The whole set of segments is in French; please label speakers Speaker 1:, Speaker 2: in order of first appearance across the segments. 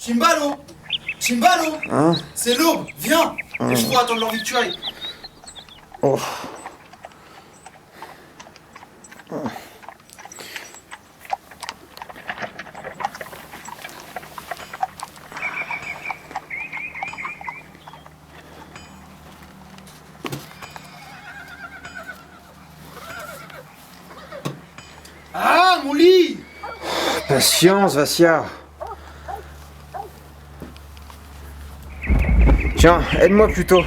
Speaker 1: Chimbalo! Chimbalo!
Speaker 2: Hein?
Speaker 1: C'est l'aube, viens! Les chevaux attendent leur victuaille.
Speaker 2: Oh.
Speaker 1: Ah, mon lit!
Speaker 2: Patience, Vassia. Tiens, aide-moi plutôt.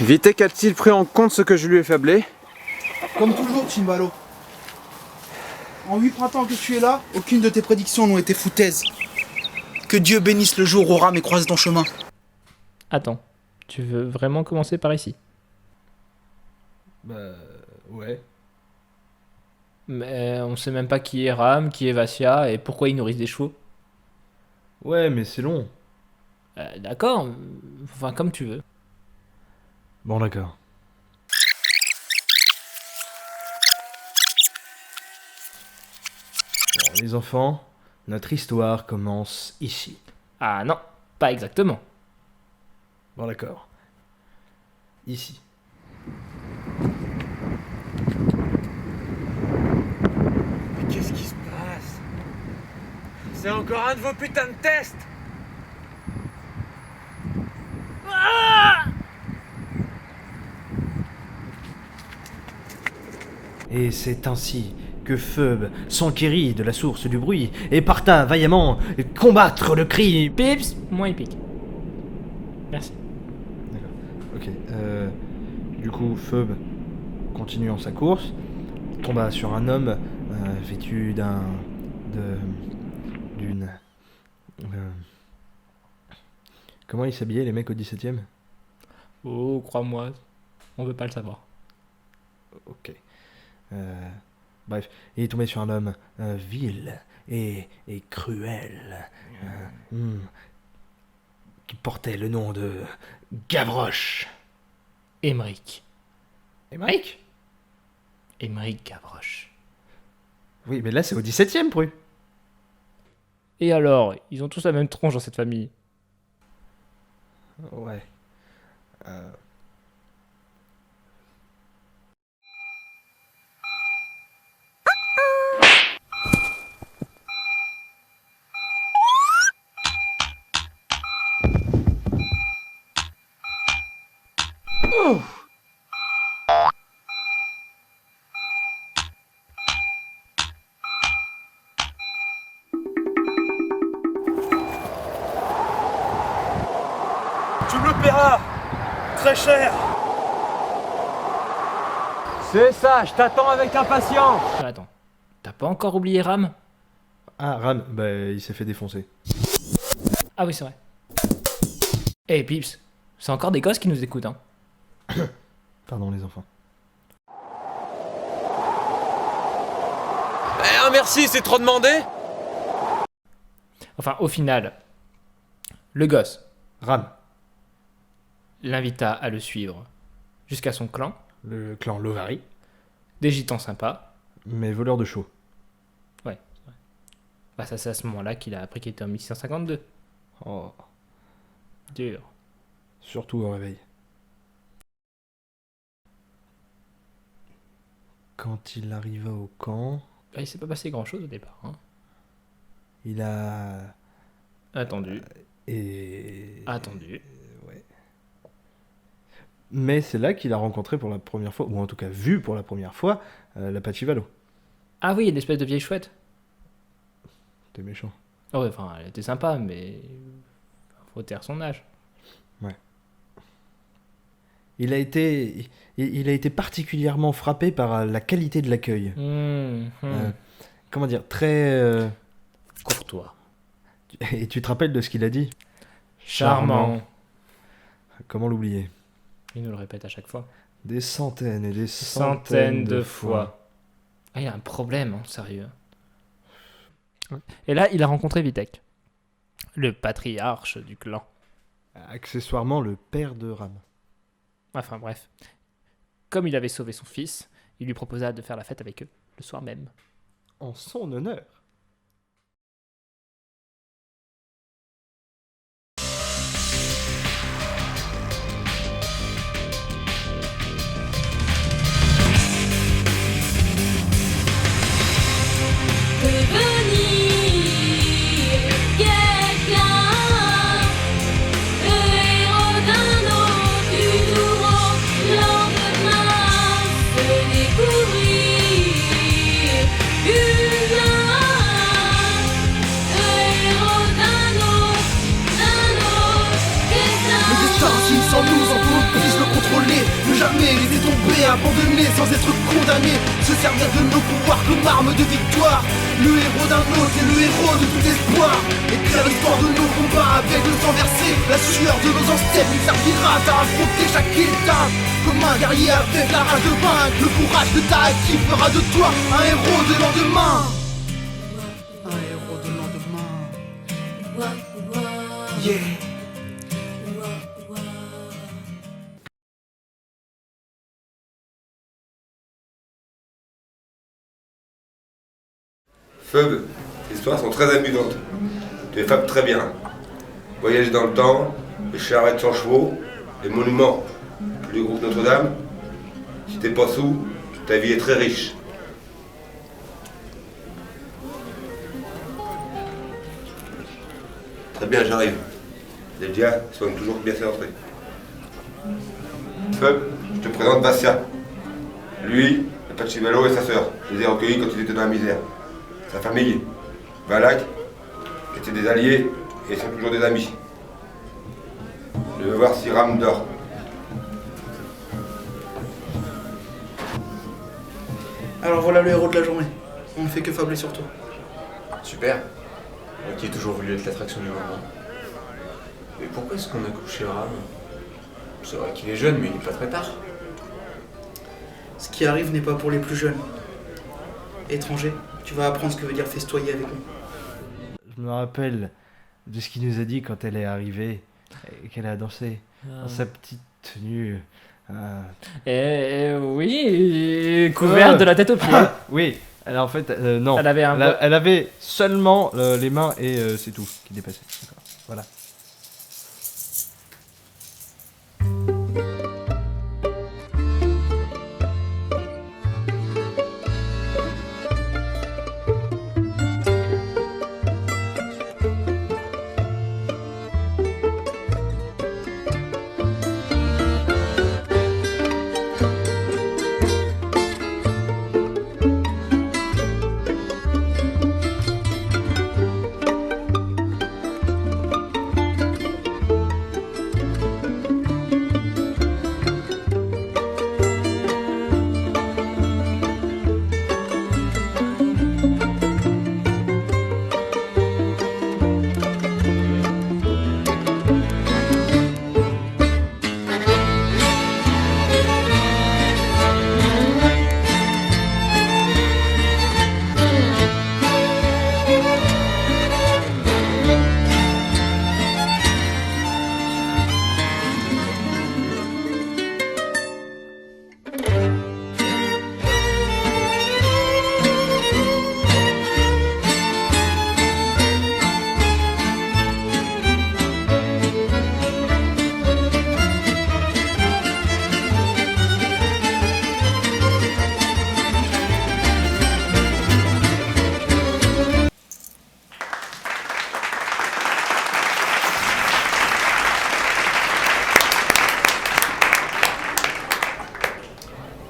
Speaker 2: Vitek a-t-il pris en compte ce que je lui ai fablé?
Speaker 1: Comme toujours, Chimbalo. En 8 printemps que tu es là, aucune de tes prédictions n'ont été foutaises. Que Dieu bénisse le jour où Ram et croise ton chemin.
Speaker 3: Attends, tu veux vraiment commencer par ici?
Speaker 4: Bah, ouais.
Speaker 3: Mais on sait même pas qui est Ram, qui est Vassia et pourquoi ils nourrissent des chevaux.
Speaker 4: Ouais, mais c'est long.
Speaker 3: D'accord, enfin comme tu veux.
Speaker 4: Bon, d'accord. Bon, les enfants, notre histoire commence ici.
Speaker 3: Ah non, pas exactement.
Speaker 4: Bon, d'accord. Ici.
Speaker 2: Mais qu'est-ce qui se passe? C'est encore un de vos putains de tests!
Speaker 4: Et c'est ainsi que Phoebe s'enquérit de la source du bruit et parta vaillamment combattre le cri.
Speaker 3: Pips, moins épique. Merci.
Speaker 4: Ok. Du coup, Phoebe, continuant sa course, tomba sur un homme vêtu d'une... Comment ils s'habillaient les mecs au 17e?
Speaker 3: Oh, crois-moi, on veut pas le savoir.
Speaker 4: Ok. Bref, il est tombé sur un homme vil et cruel, qui portait le nom de Gavroche.
Speaker 3: Émeric.
Speaker 4: Émeric?
Speaker 3: Émeric Gavroche.
Speaker 4: Oui, mais là c'est au 17e, Pru.
Speaker 3: Et alors, ils ont tous la même tronche dans cette famille.
Speaker 4: Ouais.
Speaker 2: Tu me le paieras! Très cher! C'est ça, je t'attends avec impatience!
Speaker 3: Attends, t'as pas encore oublié Ram?
Speaker 4: Ah, Ram, bah il s'est fait défoncer.
Speaker 3: Ah oui, c'est vrai. Eh Pips, c'est encore des gosses qui nous écoutent, hein.
Speaker 4: Pardon les enfants.
Speaker 2: Eh, merci, c'est trop demandé!
Speaker 3: Enfin, au final, le gosse
Speaker 4: Ram,
Speaker 3: l'invita à le suivre jusqu'à son clan,
Speaker 4: le clan Lovary,
Speaker 3: des gitans sympas.
Speaker 4: mais voleur de chaux.
Speaker 3: Ouais, c'est vrai. Bah ça c'est à ce moment-là qu'il a appris qu'il était en 1652.
Speaker 4: Oh,
Speaker 3: Dur.
Speaker 4: surtout au réveil. Quand il arriva au camp,
Speaker 3: Bah, il s'est pas passé grand-chose au départ, hein.
Speaker 4: il a...
Speaker 3: Attendu.
Speaker 4: Et...
Speaker 3: Attendu.
Speaker 4: Ouais. Mais c'est là qu'il a rencontré pour la première fois, ou en tout cas vu pour la première fois, la Pachivalo.
Speaker 3: Ah oui, une espèce de vieille chouette.
Speaker 4: T'es méchant.
Speaker 3: Oh ouais, enfin, elle était sympa, mais faut taire son âge.
Speaker 4: Il a été particulièrement frappé par la qualité de l'accueil. Comment dire, très...
Speaker 3: Courtois.
Speaker 4: Et tu te rappelles de ce qu'il a dit?
Speaker 3: Charmant.
Speaker 4: Comment l'oublier?
Speaker 3: Il nous le répète à chaque fois.
Speaker 4: Des centaines et des
Speaker 3: Centaines de fois. Ah, il y a un problème, hein, sérieux. Et là, il a rencontré Vitek, le patriarche du clan.
Speaker 4: Accessoirement le père de Ram.
Speaker 3: Enfin bref. Comme il avait sauvé son fils, il lui proposa de faire la fête avec eux le soir même.
Speaker 4: En son honneur.
Speaker 1: Jamais laisser tomber, abandonner sans être condamné, se servir de nos pouvoirs comme arme de victoire. Le héros d'un autre est le héros de tout espoir. Écrire l'histoire de nos combats avec le sang versé, la sueur de nos ancêtres nous servira à affronter chaque étape. Comme un guerrier avec la rage de vaincre, le courage de ta qui fera de toi un héros de lendemain. Un héros de lendemain. Yeah.
Speaker 5: Feub, les histoires sont très amusantes. Tu les fabes très bien. Voyager dans le temps, les charrettes sans chevaux, les monuments, le groupe Notre-Dame. Si t'es pas sous, ta vie est très riche. Très bien, j'arrive. Les dias sont toujours bien centrés. Feub, je te présente Bastia. Lui, le Pachivalo et sa sœur. Je les ai recueillis quand ils étaient dans la misère. Sa famille, Balak, étaient des alliés et sont toujours des amis. Je veux voir si Ram dort.
Speaker 1: Alors voilà le héros de la journée. On ne fait que fabler sur toi.
Speaker 2: Super. Moi qui ai toujours voulu être l'attraction du moment. Mais pourquoi est-ce qu'on a couché Ram? C'est vrai qu'il est jeune, mais il n'est pas très tard.
Speaker 1: Ce qui arrive n'est pas pour les plus jeunes. Étranger, tu vas apprendre ce que veut dire festoyer avec nous.
Speaker 4: Je me rappelle de ce qu'il nous a dit quand elle est arrivée et qu'elle a dansé dans sa petite tenue.
Speaker 3: Oui, couverte de la tête aux pieds.
Speaker 4: Oui, alors en fait, non.
Speaker 3: Elle avait
Speaker 4: Elle avait seulement les mains et c'est tout qui dépassait. D'accord. Voilà.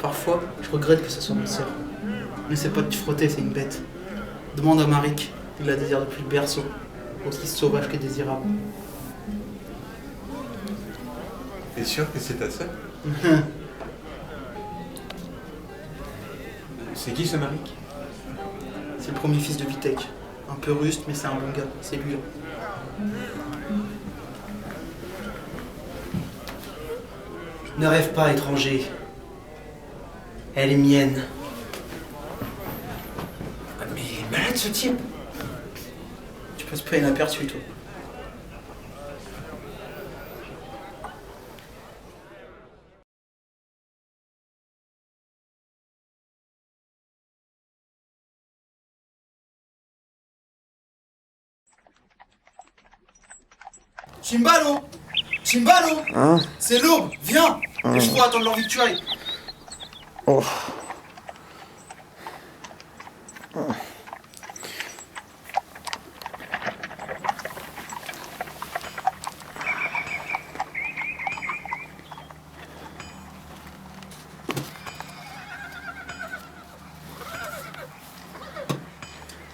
Speaker 1: Parfois, je regrette que ça soit mon sœur. Mais c'est pas de frotter, c'est une bête. Demande à Marik, il la désire depuis le berceau. Aussi sauvage que désirable.
Speaker 2: T'es sûr que c'est ta sœur? C'est qui ce Marik?
Speaker 1: C'est le premier fils de Vitek. Un peu ruste, mais c'est un bon gars. C'est lui. Ne rêve pas, étranger. Elle est mienne.
Speaker 2: Mais il est malade ce type.
Speaker 1: Tu passes pas inaperçu, toi. Chimbalo! Chimbalo!
Speaker 2: Hein?
Speaker 1: C'est l'aube, viens! Et je crois attendre l'envie que tu ailles.
Speaker 2: Oh.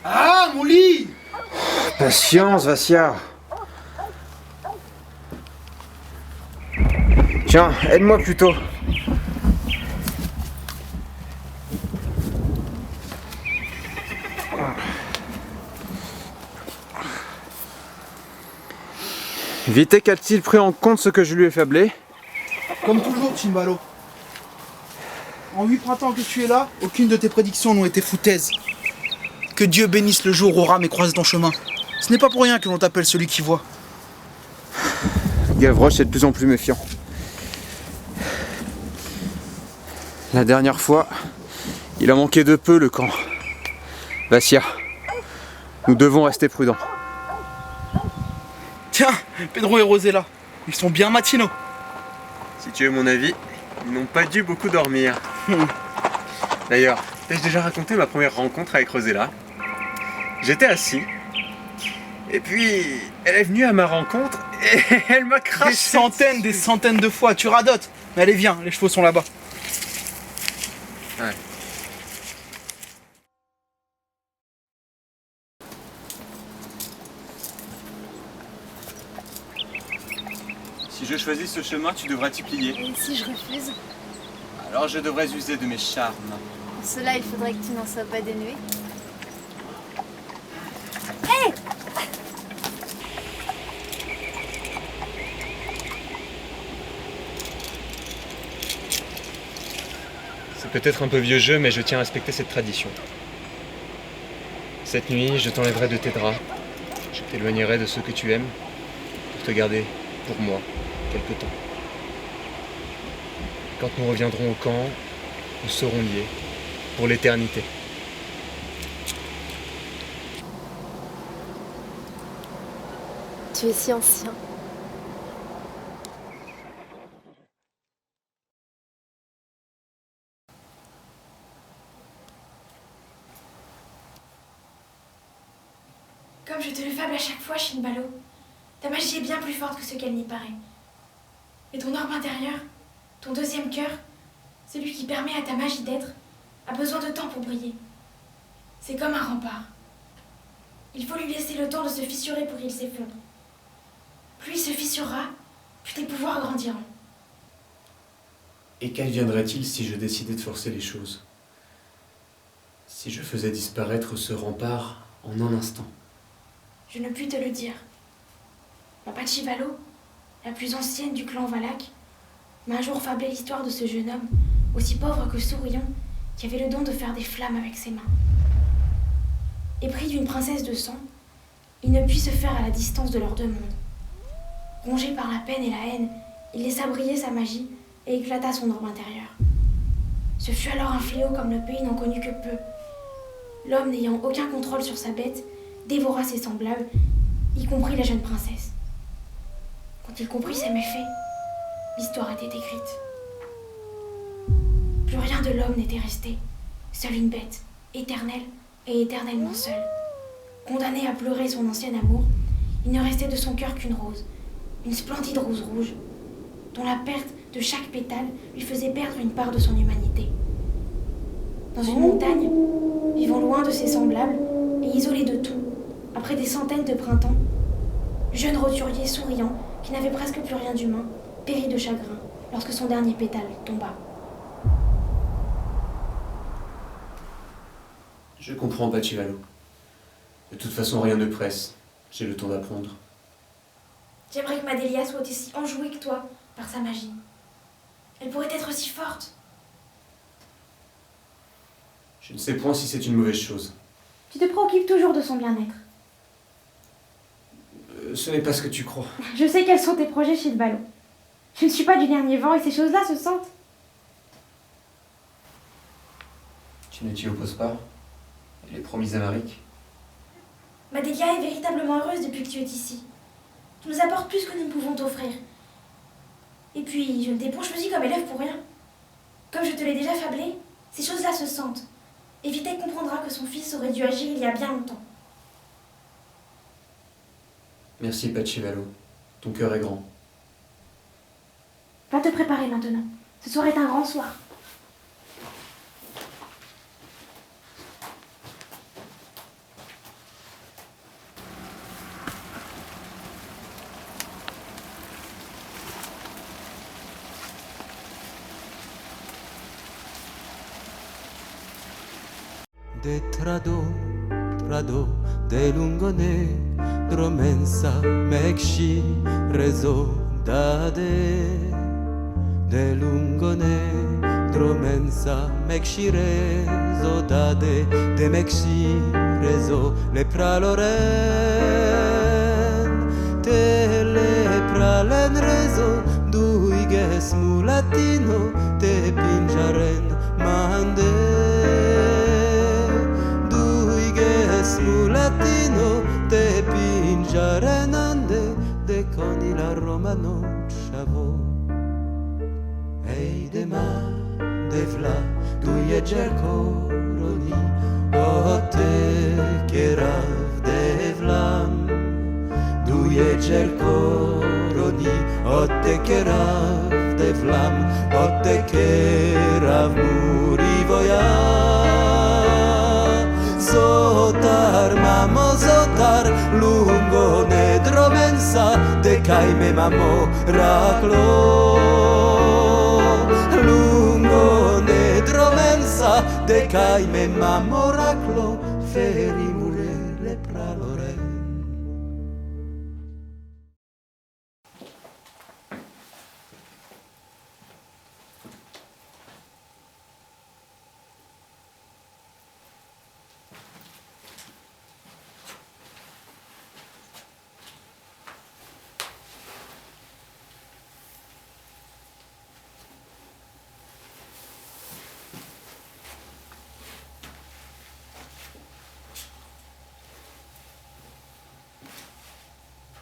Speaker 1: Ah, mon lit!
Speaker 2: Patience, Vassia. Tiens, aide-moi plutôt. Vitek a-t-il pris en compte ce que je lui ai fablé?
Speaker 1: Comme toujours, Chimbalo. En 8 printemps que tu es là, aucune de tes prédictions n'ont été foutaises. Que Dieu bénisse le jour où rame et croise ton chemin. Ce n'est pas pour rien que l'on t'appelle celui qui voit.
Speaker 2: Gavroche est de plus en plus méfiant. La dernière fois, il a manqué de peu le camp. Vassia, nous devons rester prudents.
Speaker 1: Tiens, Pedro et Rosella, ils sont bien matinaux.
Speaker 2: Si tu veux mon avis, ils n'ont pas dû beaucoup dormir. D'ailleurs, t'ai-je déjà raconté ma première rencontre avec Rosella? J'étais assis, et puis elle est venue à ma rencontre et elle m'a craché.
Speaker 1: Des centaines de fois, tu radotes. Mais allez, viens, les chevaux sont là-bas.
Speaker 2: Ouais. Si je choisis ce chemin, tu devras t'y plier.
Speaker 6: Et si je refuse?
Speaker 2: Alors je devrais user de mes charmes.
Speaker 6: Pour cela, il faudrait que tu n'en sois pas dénué.
Speaker 2: C'est peut-être un peu vieux jeu, mais je tiens à respecter cette tradition. Cette nuit, je t'enlèverai de tes draps. Je t'éloignerai de ceux que tu aimes pour te garder pour moi quelque temps. Quand nous reviendrons au camp, nous serons liés pour l'éternité.
Speaker 6: Tu es si ancien.
Speaker 7: Comme je te le fable à chaque fois, Shinbalo, ta magie est bien plus forte que ce qu'elle n'y paraît. Et ton orbe intérieur, ton deuxième cœur, celui qui permet à ta magie d'être, a besoin de temps pour briller. C'est comme un rempart. Il faut lui laisser le temps de se fissurer pour qu'il s'effondre. Plus il se fissurera, plus tes pouvoirs grandiront.
Speaker 8: Et qu'adviendrait-il si je décidais de forcer les choses? Si je faisais disparaître ce rempart en un instant?
Speaker 7: Je ne puis te le dire. Ma Pachivalo, la plus ancienne du clan Valak, m'a un jour fablé l'histoire de ce jeune homme, aussi pauvre que souriant, qui avait le don de faire des flammes avec ses mains. Épris d'une princesse de sang, il ne put se faire à la distance de leurs deux mondes. Rongé par la peine et la haine, il laissa briller sa magie et éclata son orbe intérieur. Ce fut alors un fléau comme le pays n'en connut que peu. L'homme n'ayant aucun contrôle sur sa bête, dévora ses semblables, y compris la jeune princesse. Quand il comprit ses méfaits, l'histoire était écrite. Plus rien de l'homme n'était resté, seule une bête, éternelle et éternellement seule. Condamné à pleurer son ancien amour, il ne restait de son cœur qu'une rose, une splendide rose rouge, dont la perte de chaque pétale lui faisait perdre une part de son humanité. Dans une montagne, vivant loin de ses semblables et isolé de tout, après des centaines de printemps, le jeune roturier souriant, qui n'avait presque plus rien d'humain, périt de chagrin lorsque son dernier pétale tomba.
Speaker 8: Je comprends, Pachivalo. De toute façon, rien ne presse. J'ai le temps d'apprendre.
Speaker 7: J'aimerais que Madelia soit aussi enjouée que toi par sa magie. Elle pourrait être aussi forte.
Speaker 8: Je ne sais point si c'est une mauvaise chose.
Speaker 7: Tu te préoccupes toujours de son bien-être.
Speaker 8: Ce n'est pas ce que tu crois.
Speaker 7: Je sais quels sont tes projets, Shinbalo. Je ne suis pas du dernier vent et ces choses-là se sentent.
Speaker 2: Tu ne t'y opposes pas? Elle est promise à Marik.
Speaker 7: Madelia est véritablement heureuse depuis que tu es ici. Tu nous apportes plus que nous ne pouvons t'offrir. Et puis, je ne t'ai point choisi comme élève pour rien. Comme je te l'ai déjà fablé, ces choses-là se sentent. Et Vitek comprendra que son fils aurait dû agir il y a bien longtemps.
Speaker 8: Merci, Pachivalo. Ton cœur est grand.
Speaker 7: Va te préparer maintenant. Ce soir est un grand soir.
Speaker 9: De trado de lungone dromensa mekshi rezo dade de lungone dromensa mekshi rezo dade de mekshi rezo le praloren te le pralen rezo duiges mulatino te pinjaren mande mulatino te pingiarenande de coni la romano chavo ei de ma de vla tu je cercoroni o te kerav de vlam tu je cercoroni o te kerav de vlam o te kerav muri voya Zotar, mamo, zotar, lungo ne dromensa, de caime mamo raclo. Lungo ne dromensa, de caime mamo raclo, feri mure le praloren.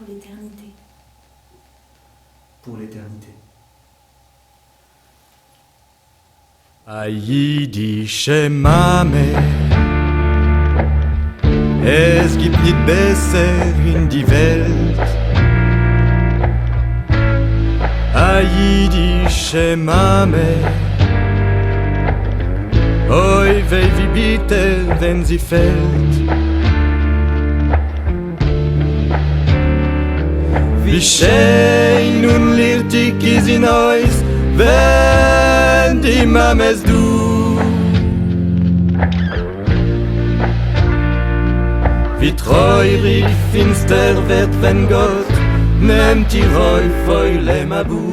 Speaker 7: Pour l'éternité.
Speaker 8: Pour l'éternité.
Speaker 9: Aïdi Shemame, es gibt nicht besser in die Welt. Aïdi Shemame, oi weh wie bitter, wenn sie fällt. Wie schön und lirtig ist in euch, wenn die Mames du. Wie treurig finster wird, wenn Gott nimmt die Räufe Mabu.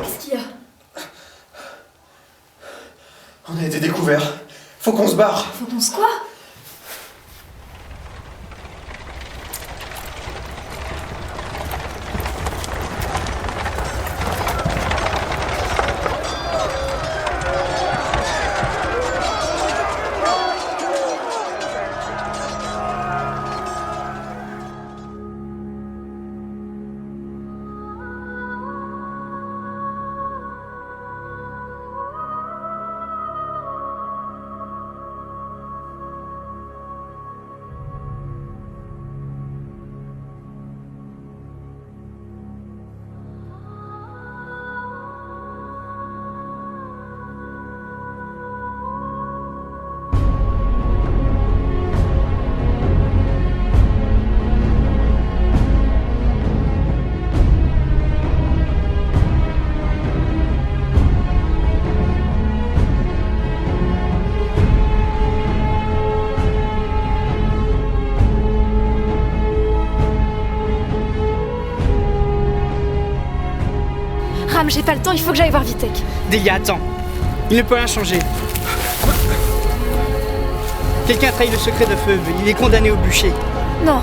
Speaker 7: Qu'est-ce qu'il y a?
Speaker 8: On a été découverts. Faut qu'on se barre.
Speaker 7: Faut qu'on se quoi?
Speaker 6: Ram, j'ai pas le temps, il faut que j'aille voir Vitek.
Speaker 10: Delia, attends. Il ne peut rien changer. Quelqu'un a trahi le secret de Feu. Il est condamné au bûcher.
Speaker 6: Non.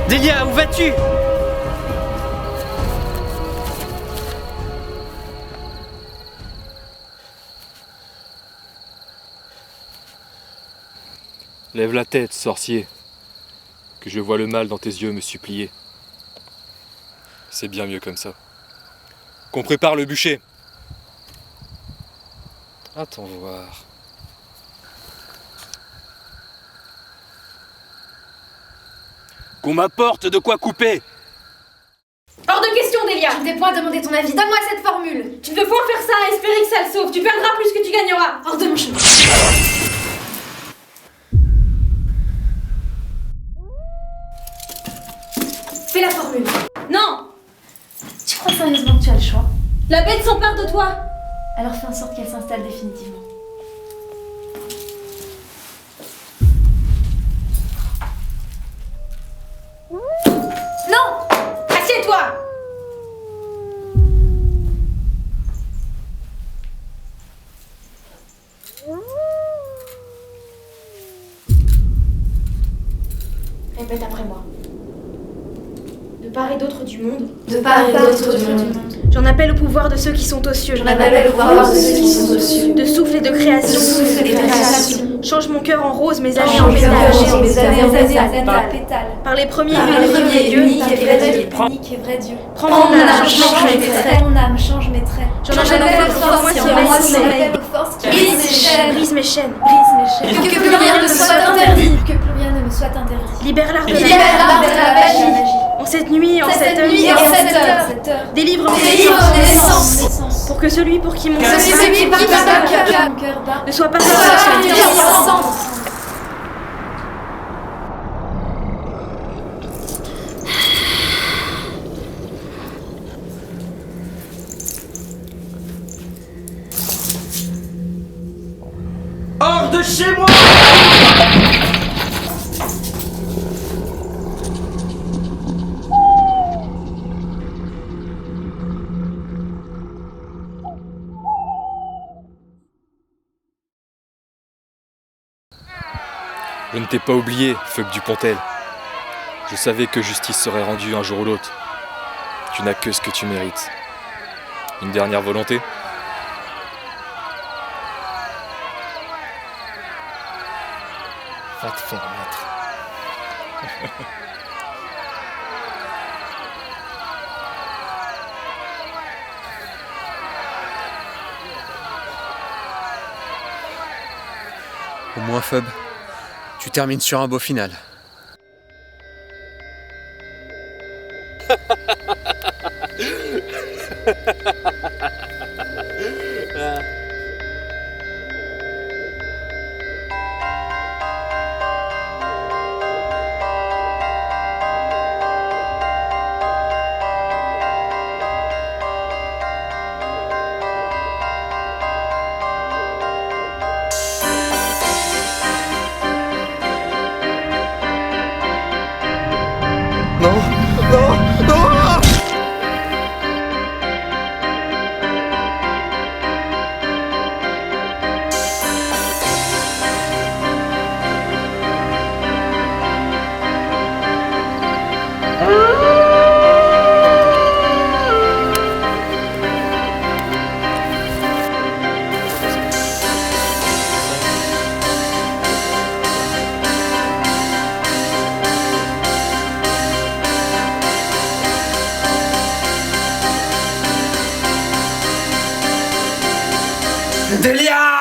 Speaker 10: Delia, où vas-tu?
Speaker 11: Lève la tête, sorcier, que je vois le mal dans tes yeux me supplier. C'est bien mieux comme ça. Qu'on prépare le bûcher. Attends voir. Qu'on m'apporte de quoi couper.
Speaker 7: Hors de question, Delia!
Speaker 6: Je ne t'ai point demandé ton avis. Donne-moi cette formule.
Speaker 7: Tu ne veux point faire ça et espérer que ça le sauve. Tu perdras plus que tu gagneras.
Speaker 6: Hors de mon chemin. Fais la formule.
Speaker 7: Non!
Speaker 6: Tu crois sérieusement que tu as le choix?
Speaker 7: La bête s'empare de toi!
Speaker 6: Alors fais en sorte qu'elle s'installe définitivement.
Speaker 7: Non! Assieds-toi! Répète après moi. De part et d'autre du monde.
Speaker 6: De part et d'autre du monde.
Speaker 7: J'en appelle au pouvoir de ceux qui sont aux cieux.
Speaker 6: J'en appelle au pouvoir de ceux qui sont aux cieux.
Speaker 7: De souffle et de création.
Speaker 6: De souffle et de création.
Speaker 7: Change mon cœur en rose, mes années en
Speaker 6: Change
Speaker 7: pétales.
Speaker 6: mes années en pétales.
Speaker 7: Par les premiers
Speaker 6: Par le premier unique et vrai Dieu.
Speaker 7: Unique et vrai Dieu.
Speaker 6: Prends mon âme, change mes traits. Mon âme, change mes traits.
Speaker 7: J'en appelle aux forces qui en moi sommeil.
Speaker 6: Brise mes chaînes.
Speaker 7: Brise mes chaînes.
Speaker 6: Que plus rien ne me soit interdit. Que plus rien ne me soit interdit.
Speaker 7: Libère l'art de
Speaker 6: Libère l'art de la magie.
Speaker 7: En cette nuit, en cette heure.
Speaker 6: nuit, en cette heure.
Speaker 7: Délivre mes
Speaker 6: Délivre mes naissances.
Speaker 7: Pour que celui pour qui mon
Speaker 6: Que celui qui bat mon cœur bat
Speaker 7: ne soit pas
Speaker 6: soit innocent.
Speaker 10: Hors de chez moi!
Speaker 11: Je ne t'ai pas oublié, Feugue Dupontel. Je savais que justice serait rendue un jour ou l'autre. Tu n'as que ce que tu mérites. Une dernière volonté ?
Speaker 3: Va te faire mettre.
Speaker 2: Au moins, Phoebe, tu termines sur un beau final.
Speaker 9: Non, non, non!
Speaker 10: Delia!